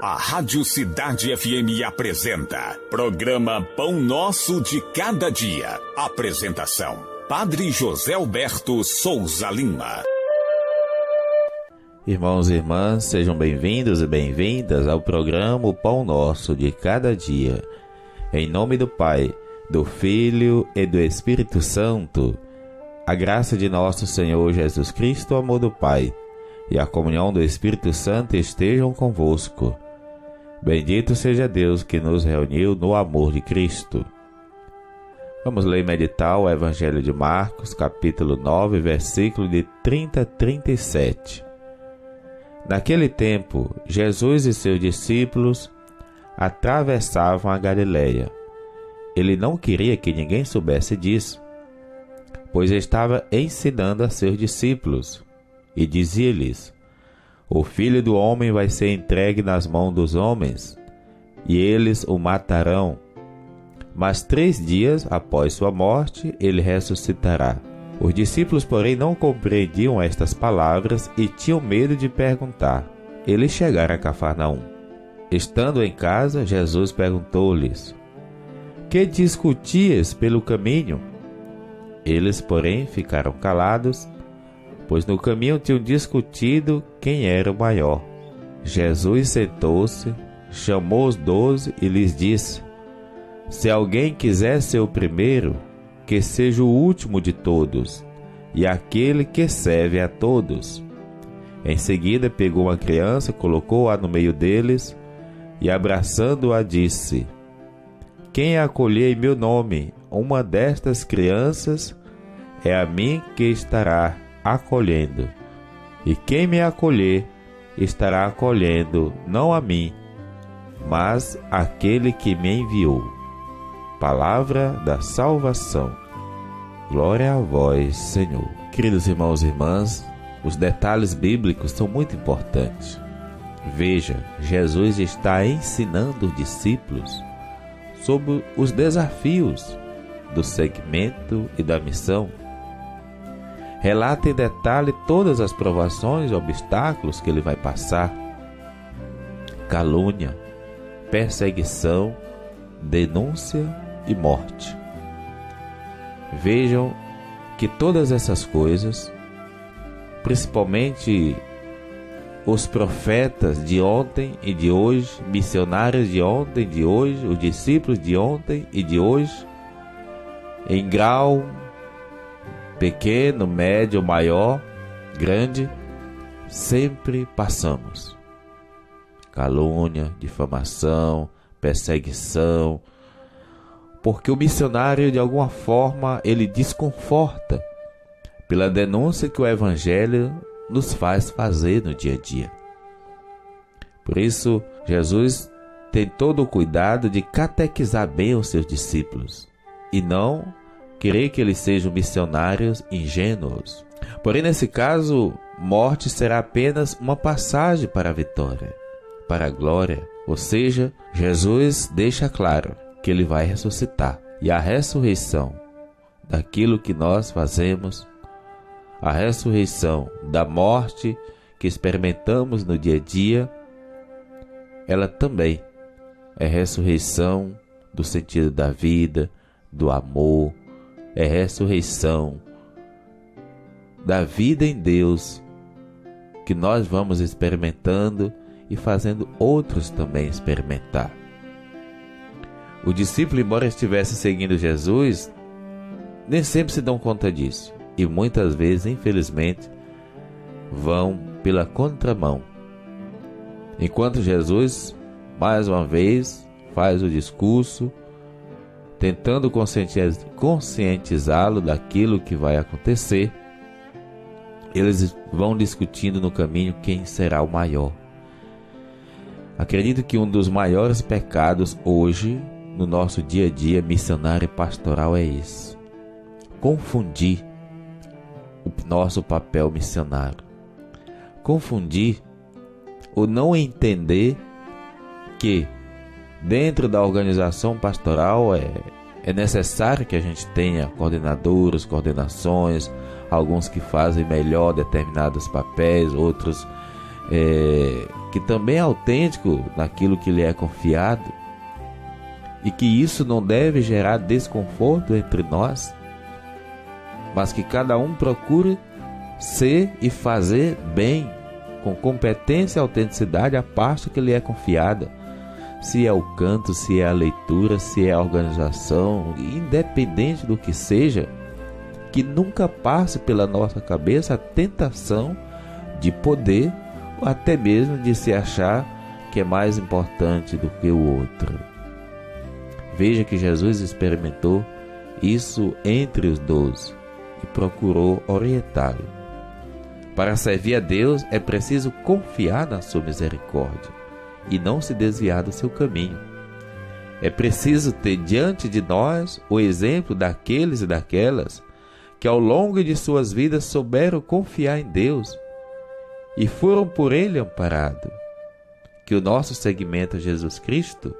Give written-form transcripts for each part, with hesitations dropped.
A Rádio Cidade FM apresenta Programa Pão Nosso de Cada Dia. Apresentação: Padre José Alberto Souza Lima. Irmãos e irmãs, sejam bem-vindos e bem-vindas ao programa O Pão Nosso de Cada Dia. Em nome do Pai, do Filho e do Espírito Santo, a graça de nosso Senhor Jesus Cristo, o amor do Pai e a comunhão do Espírito Santo estejam convosco. Bendito seja Deus que nos reuniu no amor de Cristo. Vamos ler e meditar o Evangelho de Marcos, capítulo 9, versículo de 30 a 37. Naquele tempo, Jesus e seus discípulos atravessavam a Galileia. Ele não queria que ninguém soubesse disso, pois estava ensinando a seus discípulos, e dizia-lhes: O Filho do Homem vai ser entregue nas mãos dos homens, e eles o matarão. Mas 3 dias após sua morte, ele ressuscitará. Os discípulos, porém, não compreendiam estas palavras e tinham medo de perguntar. Eles chegaram a Cafarnaum. Estando em casa, Jesus perguntou-lhes: Que discutias pelo caminho? Eles, porém, ficaram calados, pois no caminho tinham discutido quem era o maior. Jesus sentou-se, chamou os 12 e lhes disse: Se alguém quiser ser o primeiro, que seja o último de todos, e aquele que serve a todos. Em seguida pegou uma criança, colocou-a no meio deles, e abraçando-a disse: Quem acolher em meu nome uma destas crianças, é a mim que estará acolhendo, e quem me acolher estará acolhendo não a mim, mas aquele que me enviou. Palavra da salvação. Glória a vós, Senhor. Queridos irmãos e irmãs, os detalhes bíblicos são muito importantes. Veja, Jesus está ensinando os discípulos sobre os desafios do segmento e da missão. Relata em detalhe todas as provações e obstáculos que ele vai passar: calúnia, perseguição, denúncia e morte. Vejam que todas essas coisas, principalmente os profetas de ontem e de hoje, missionários de ontem e de hoje, os discípulos de ontem e de hoje, em grau pequeno, médio, maior, grande, sempre passamos. Calúnia, difamação, perseguição, porque o missionário, de alguma forma, ele desconforta pela denúncia que o Evangelho nos faz fazer no dia a dia. Por isso, Jesus tem todo o cuidado de catequizar bem os seus discípulos e não querer que eles sejam missionários ingênuos. Porém, nesse caso, morte será apenas uma passagem para a vitória, para a glória. Ou seja, Jesus deixa claro que ele vai ressuscitar. E a ressurreição daquilo que nós fazemos, a ressurreição da morte que experimentamos no dia a dia, ela também é ressurreição do sentido da vida, do amor, é ressurreição da vida em Deus que nós vamos experimentando e fazendo outros também experimentar. O discípulo, embora estivesse seguindo Jesus, nem sempre se dão conta disso e muitas vezes, infelizmente, vão pela contramão. Enquanto Jesus, mais uma vez, faz o discurso, tentando conscientizá-lo daquilo que vai acontecer, eles vão discutindo no caminho quem será o maior. Acredito que um dos maiores pecados hoje, no nosso dia a dia missionário e pastoral, é isso: confundir o nosso papel missionário, confundir ou não entender que dentro da organização pastoral é necessário que a gente tenha coordenadores, coordenações, alguns que fazem melhor determinados papéis, outros que também é autêntico naquilo que lhe é confiado, e que isso não deve gerar desconforto entre nós, mas que cada um procure ser e fazer bem, com competência e autenticidade, a parte que lhe é confiada. Se é o canto, se é a leitura, se é a organização, independente do que seja, que nunca passe pela nossa cabeça a tentação de poder, ou até mesmo de se achar que é mais importante do que o outro. Veja que Jesus experimentou isso entre os 12 e procurou orientá-lo. Para servir a Deus é preciso confiar na sua misericórdia e não se desviar do seu caminho. É preciso ter diante de nós o exemplo daqueles e daquelas que ao longo de suas vidas souberam confiar em Deus e foram por Ele amparados. Que o nosso seguimento a Jesus Cristo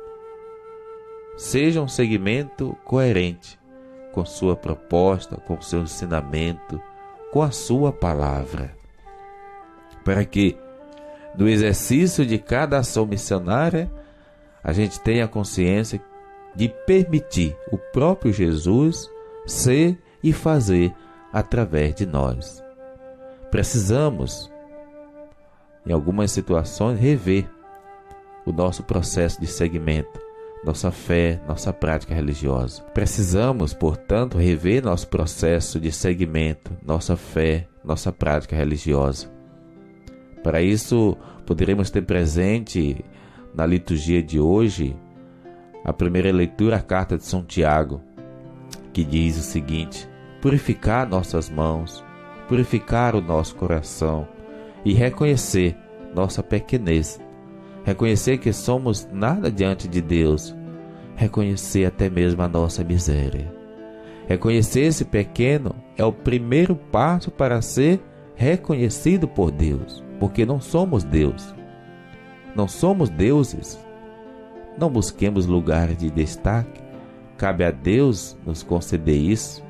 seja um segmento coerente com sua proposta, com seu ensinamento, com a sua palavra, para que no exercício de cada ação missionária a gente tenha consciência de permitir o próprio Jesus ser e fazer através de nós. Precisamos, em algumas situações, rever o nosso processo de seguimento, nossa fé, nossa prática religiosa. Precisamos, portanto, rever nosso processo de seguimento, nossa fé, nossa prática religiosa. Para isso, poderemos ter presente na liturgia de hoje a primeira leitura, a carta de São Tiago, que diz o seguinte: purificar nossas mãos, purificar o nosso coração e reconhecer nossa pequenez. Reconhecer que somos nada diante de Deus, reconhecer até mesmo a nossa miséria. Reconhecer esse pequeno é o primeiro passo para ser reconhecido por Deus, porque não somos Deus, não somos deuses. Não busquemos lugares de destaque, cabe a Deus nos conceder isso.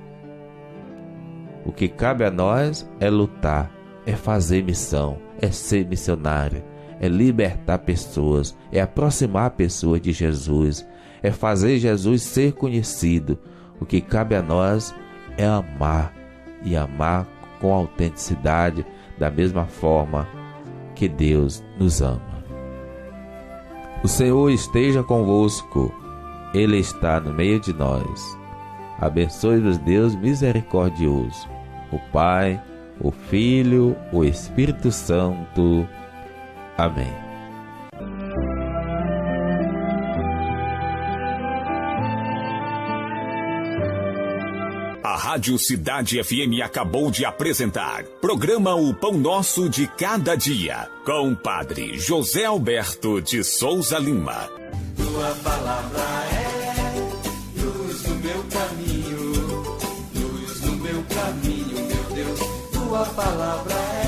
O que cabe a nós é lutar, é fazer missão, é ser missionário, é libertar pessoas, é aproximar pessoas de Jesus, é fazer Jesus ser conhecido. O que cabe a nós é amar, e amar com autenticidade, da mesma forma que Deus nos ama. O Senhor esteja convosco, Ele está no meio de nós. Abençoe-vos Deus misericordioso, o Pai, o Filho, o Espírito Santo. Amém. A Rádio Cidade FM acabou de apresentar programa O Pão Nosso de Cada Dia, com o Padre José Alberto de Souza Lima. Tua palavra é luz no meu caminho, luz no meu caminho, meu Deus. Tua palavra é